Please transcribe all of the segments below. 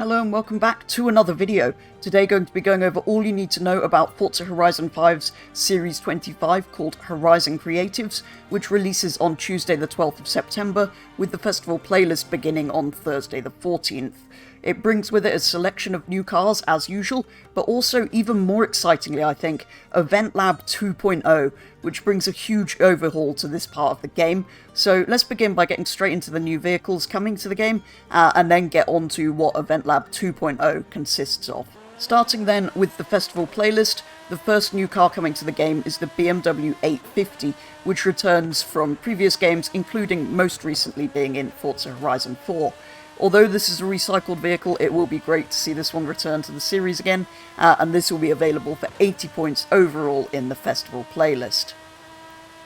Hello and welcome back to another video. Today going to be going over all you need to know about Forza Horizon 5's Series 25 called Horizon Creatives, which releases on Tuesday the 12th of September, with the festival playlist beginning on Thursday the 14th. It brings with it a selection of new cars as usual, but also even more excitingly I think, Event Lab 2.0, which brings a huge overhaul to this part of the game. So let's begin by getting straight into the new vehicles coming to the game, and then get on to what Event Lab 2.0 consists of. Starting then with the festival playlist, the first new car coming to the game is the BMW 850, which returns from previous games, including most recently being in Forza Horizon 4. Although this is a recycled vehicle, it will be great to see this one return to the series again, and this will be available for 80 points overall in the festival playlist.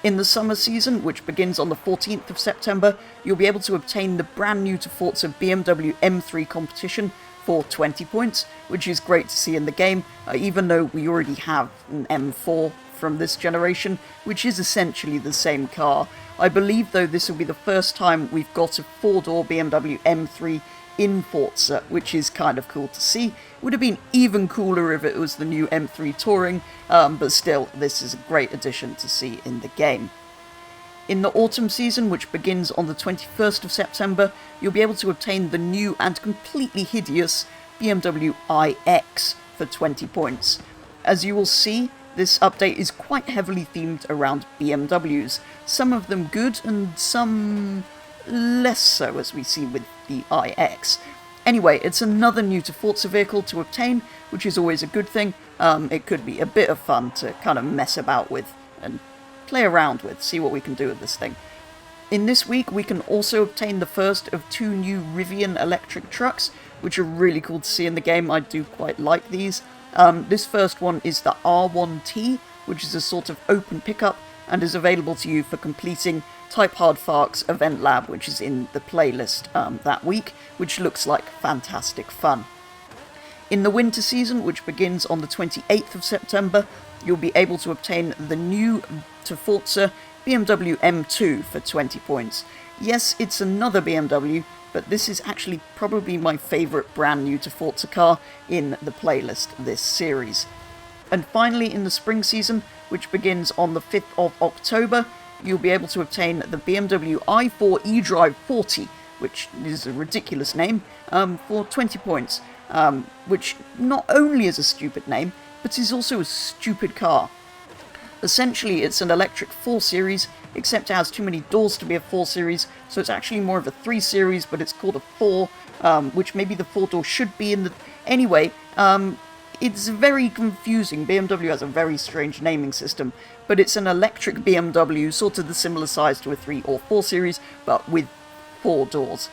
In the summer season, which begins on the 14th of September, you'll be able to obtain the brand new to Forza BMW M3 competition for 20 points, which is great to see in the game, even though we already have an M4 from this generation, which is essentially the same car. I believe though this will be the first time we've got a 4-door BMW M3 in Forza, which is kind of cool to see. It would have been even cooler if it was the new M3 Touring, but still, this is a great addition to see in the game. In the autumn season, which begins on the 21st of September, you'll be able to obtain the new and completely hideous BMW iX for 20 points. As you will see, this update is quite heavily themed around BMWs, some of them good and some less so, as we see with the iX. Anyway, it's another new to Forza vehicle to obtain, which is always a good thing. It could be a bit of fun to kind of mess about with and play around with, see what we can do with this thing. In this week, we can also obtain the first of two new Rivian electric trucks, which are really cool to see in the game. I do quite like these. This first one is the R1T, which is a sort of open pickup, and is available to you for completing Type Hard Fark's Event Lab, which is in the playlist that week, which looks like fantastic fun. In the winter season, which begins on the 28th of September, you'll be able to obtain the new to Forza BMW M2 for 20 points. Yes, it's another BMW, but this is actually probably my favourite brand new to Forza car in the playlist this series. And finally, in the spring season, which begins on the 5th of October, you'll be able to obtain the BMW i4 eDrive 40, which is a ridiculous name, for 20 points, which not only is a stupid name, but is also a stupid car. Essentially, it's an electric 4 Series, except it has too many doors to be a 4 Series, so it's actually more of a 3 Series, but it's called a 4, which maybe the 4-door should be in the... Anyway, it's very confusing. BMW has a very strange naming system, but it's an electric BMW, sort of the similar size to a 3 or 4 Series, but with 4 doors.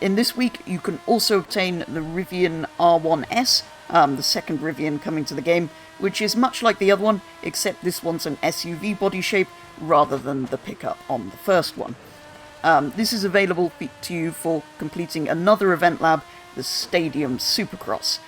In this week, you can also obtain the Rivian R1S, the second Rivian coming to the game, which is much like the other one, except this one's an SUV body shape rather than the pickup on the first one. This is available to you for completing another Event Lab, the Stadium Supercross.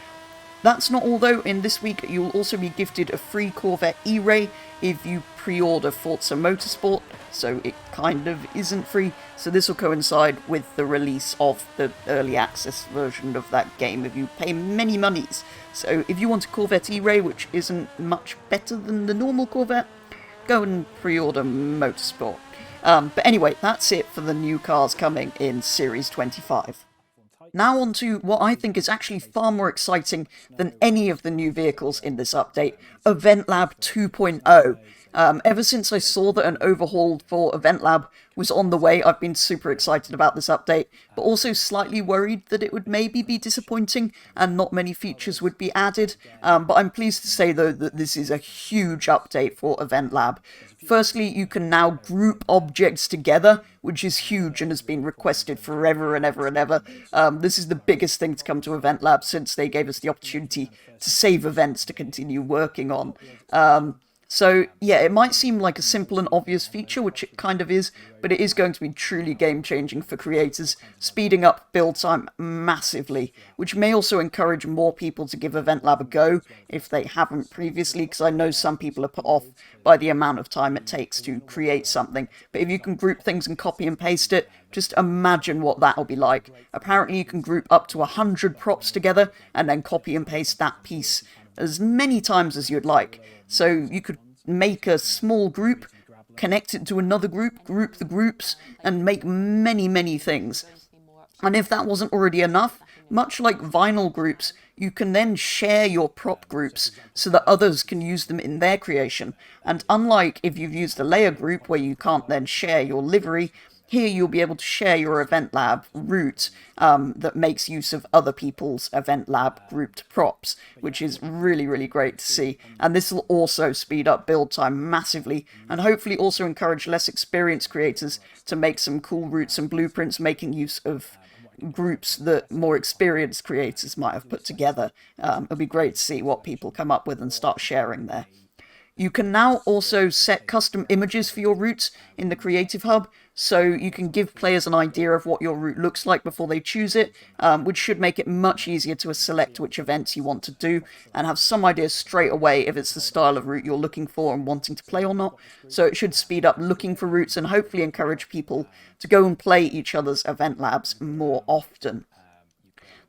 That's not all though. In this week you'll also be gifted a free Corvette E-Ray if you pre-order Forza Motorsport, so it kind of isn't free, so this will coincide with the release of the early access version of that game if you pay many monies. So if you want a Corvette E-Ray, which isn't much better than the normal Corvette, go and pre-order Motorsport. But anyway, that's it for the new cars coming in Series 25. Now on to what I think is actually far more exciting than any of the new vehicles in this update, Event Lab 2.0. Ever since I saw that an overhaul for Event Lab was on the way, I've been super excited about this update, but also slightly worried that it would maybe be disappointing and not many features would be added. But I'm pleased to say though that this is a huge update for Event Lab. Firstly, you can now group objects together, which is huge and has been requested forever and ever and ever. This is the biggest thing to come to Event Lab since they gave us the opportunity to save events to continue working on. So yeah, it might seem like a simple and obvious feature, which it kind of is, but it is going to be truly game-changing for creators, speeding up build time massively, which may also encourage more people to give Event Lab a go if they haven't previously, because I know some people are put off by the amount of time it takes to create something. But if you can group things and copy and paste it, just imagine what that'll be like. Apparently you can group up to 100 props together and then copy and paste that piece as many times as you'd like. So you could make a small group, connect it to another group, group the groups, and make many, many things. And if that wasn't already enough, much like vinyl groups, you can then share your prop groups so that others can use them in their creation. And unlike if you've used a layer group where you can't then share your livery, here you'll be able to share your Event Lab route that makes use of other people's Event Lab grouped props, which is really, really great to see. And this will also speed up build time massively, and hopefully also encourage less experienced creators to make some cool routes and blueprints making use of groups that more experienced creators might have put together. It'll be great to see what people come up with and start sharing there. You can now also set custom images for your routes in the Creative Hub, so you can give players an idea of what your route looks like before they choose it, which should make it much easier to select which events you want to do, and have some idea straight away if it's the style of route you're looking for and wanting to play or not. So it should speed up looking for routes and hopefully encourage people to go and play each other's event labs more often.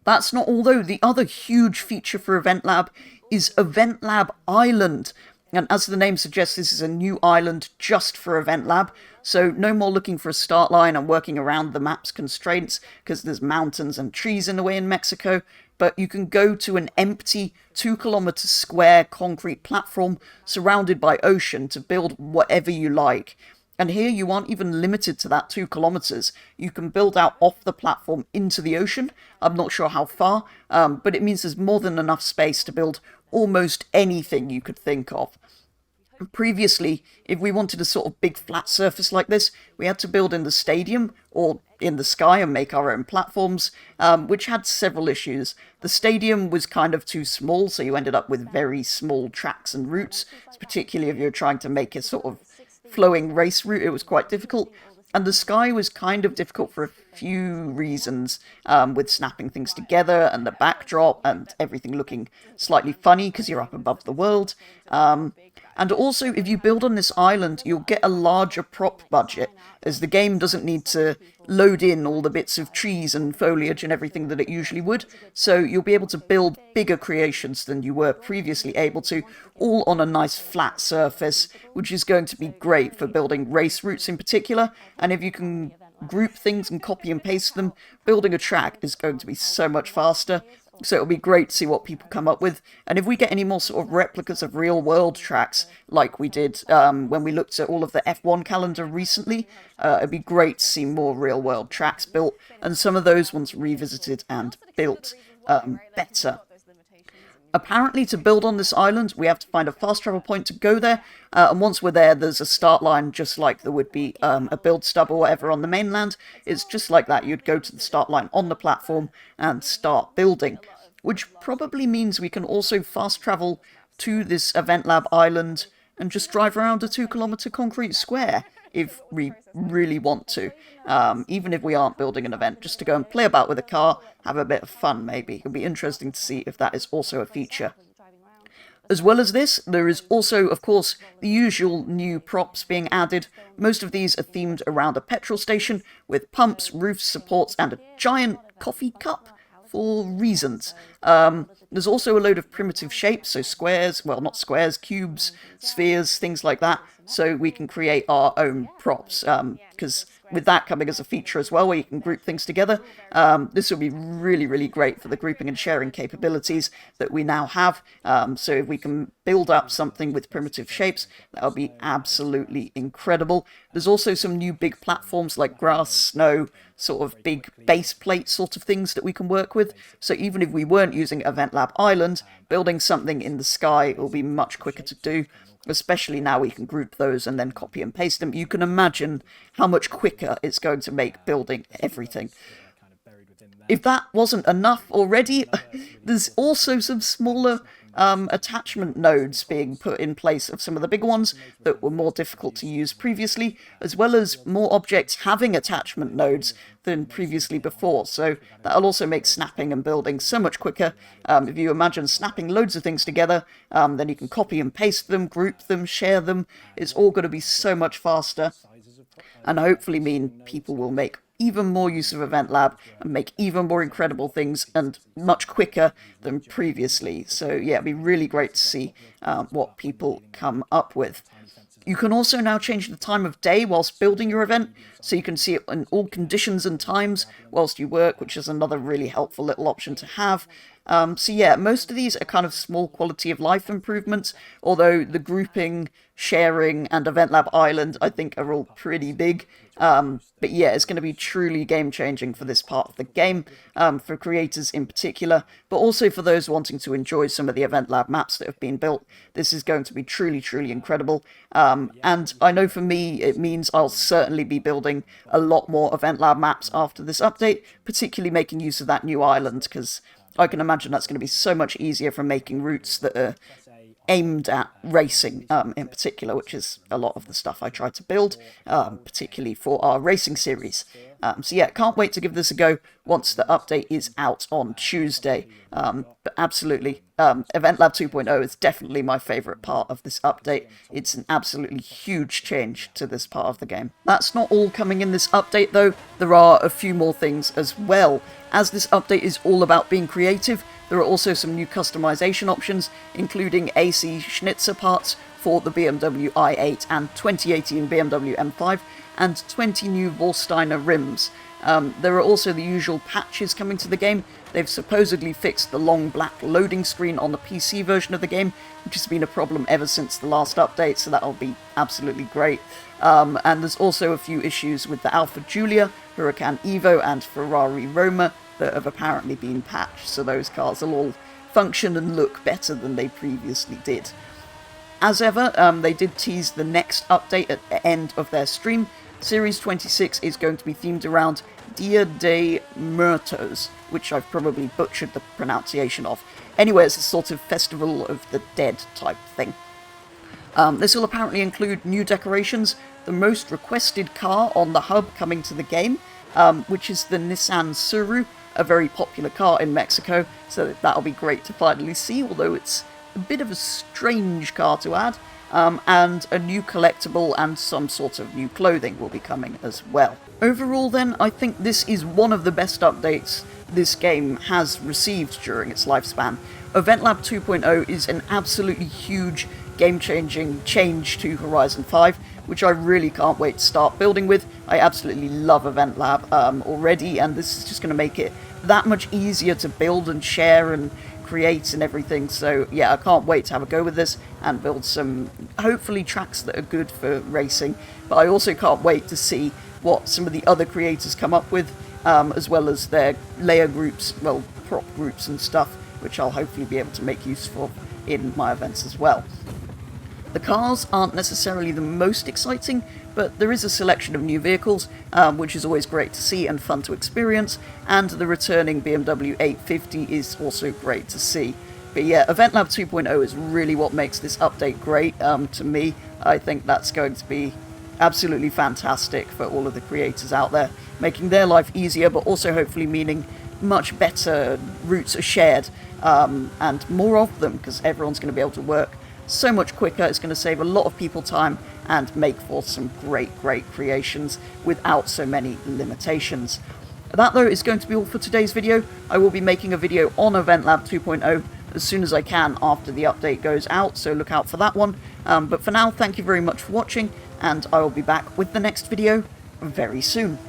That's not all though. The other huge feature for Event Lab is Event Lab Island. And as the name suggests, this is a new island just for Event Lab, so no more looking for a start line and working around the map's constraints, because there's mountains and trees in the way in Mexico, but you can go to an empty 2 kilometer square concrete platform surrounded by ocean to build whatever you like. And here you aren't even limited to that 2 kilometers. You can build out off the platform into the ocean. I'm not sure how far, but it means there's more than enough space to build almost anything you could think of. Previously, if we wanted a sort of big flat surface like this, we had to build in the stadium or in the sky and make our own platforms, which had several issues. The stadium was kind of too small, so you ended up with very small tracks and routes, particularly if you're trying to make a sort of flowing race route. It was quite difficult. And the sky was kind of difficult for a few reasons, with snapping things together and the backdrop and everything looking slightly funny because you're up above the world. And also, if you build on this island, you'll get a larger prop budget, as the game doesn't need to load in all the bits of trees and foliage and everything that it usually would, so you'll be able to build bigger creations than you were previously able to, all on a nice flat surface, which is going to be great for building race routes in particular, and if you can group things and copy and paste them, building a track is going to be so much faster. So it'll be great to see what people come up with. And if we get any more sort of replicas of real-world tracks, like we did when we looked at all of the F1 calendar recently, it'd be great to see more real-world tracks built, and some of those ones revisited and built better. Apparently, to build on this island, we have to find a fast travel point to go there, and once we're there, there's a start line just like there would be a build stub or whatever on the mainland. It's just like that. You'd go to the start line on the platform and start building, which probably means we can also fast travel to this Event Lab island and just drive around a 2 kilometer concrete square if we really want to, even if we aren't building an event, just to go and play about with a car, have a bit of fun maybe. It'll be interesting to see if that is also a feature. As well as this, there is also, of course, the usual new props being added. Most of these are themed around a petrol station, with pumps, roofs, supports, and a giant coffee cup, for reasons. There's also a load of primitive shapes, so squares, well, not squares, cubes, spheres, things like that, so we can create our own props, because with that coming as a feature as well, where you can group things together, this will be really, really great for the grouping and sharing capabilities that we now have. So if we can build up something with primitive shapes, that'll be absolutely incredible. There's also some new big platforms like grass, snow, sort of big base plate sort of things that we can work with. So even if we weren't using Event Lab Island, building something in the sky will be much quicker to do. Especially now we can group those and then copy and paste them. You can imagine how much quicker it's going to make building everything. If that wasn't enough already, there's also some smaller attachment nodes being put in place of some of the bigger ones that were more difficult to use previously, as well as more objects having attachment nodes than previously before. So that'll also make snapping and building so much quicker. If you imagine snapping loads of things together, then you can copy and paste them, group them, share them. It's all going to be so much faster, and hopefully mean people will make even more use of Event Lab and make even more incredible things and much quicker than previously. So yeah, it'd be really great to see what people come up with. You can also now change the time of day whilst building your event, so you can see it in all conditions and times whilst you work, which is another really helpful little option to have. So yeah, most of these are kind of small quality of life improvements, although the grouping, sharing, and Event Lab Island, I think, are all pretty big. But yeah, it's going to be truly game-changing for this part of the game, for creators in particular, but also for those wanting to enjoy some of the Event Lab maps that have been built. This is going to be truly, truly incredible. And I know for me, it means I'll certainly be building a lot more Event Lab maps after this update, particularly making use of that new island, because I can imagine that's going to be so much easier for making routes that are aimed at racing in particular, which is a lot of the stuff I try to build, particularly for our racing series. So yeah, can't wait to give this a go once the update is out on Tuesday. But absolutely, Event Lab 2.0 is definitely my favourite part of this update. It's an absolutely huge change to this part of the game. That's not all coming in this update though. There are a few more things as well. As this update is all about being creative, there are also some new customization options, including AC Schnitzer parts for the BMW i8 and 2018 BMW M5, and 20 new Vorsteiner rims. There are also the usual patches coming to the game. They've supposedly fixed the long black loading screen on the PC version of the game, which has been a problem ever since the last update, so that'll be absolutely great. And there's also a few issues with the Alfa Giulia, Huracan Evo, and Ferrari Roma that have apparently been patched, so those cars will all function and look better than they previously did. As ever, they did tease the next update at the end of their stream. Series 26 is going to be themed around Dia de Muertos, which I've probably butchered the pronunciation of. Anyway, it's a sort of festival of the dead type thing. This will apparently include new decorations, the most requested car on the hub coming to the game, which is the Nissan Suru, a very popular car in Mexico, so that'll be great to finally see, although it's a bit of a strange car to add. And a new collectible and some sort of new clothing will be coming as well. Overall then, I think this is one of the best updates this game has received during its lifespan. Event Lab 2.0 is an absolutely huge game-changing change to Horizon 5, which I really can't wait to start building with. I absolutely love Event Lab already, and this is just going to make it that much easier to build and share and create and everything. So yeah, I can't wait to have a go with this and build some, hopefully, tracks that are good for racing. But I also can't wait to see what some of the other creators come up with, as well as their layer groups, well, prop groups and stuff, which I'll hopefully be able to make use of in my events as well. The cars aren't necessarily the most exciting, but there is a selection of new vehicles, which is always great to see and fun to experience, and the returning BMW 850 is also great to see. But yeah, Event Lab 2.0 is really what makes this update great to me. I think that's going to be absolutely fantastic for all of the creators out there, making their life easier, but also hopefully meaning much better routes are shared, and more of them, because everyone's going to be able to work so much quicker. It's going to save a lot of people time and make for some great creations without so many limitations. That though is going to be all for today's video. I will be making a video on Event Lab 2.0 as soon as I can after the update goes out, so look out for that one. But for now, thank you very much for watching, and I will be back with the next video very soon.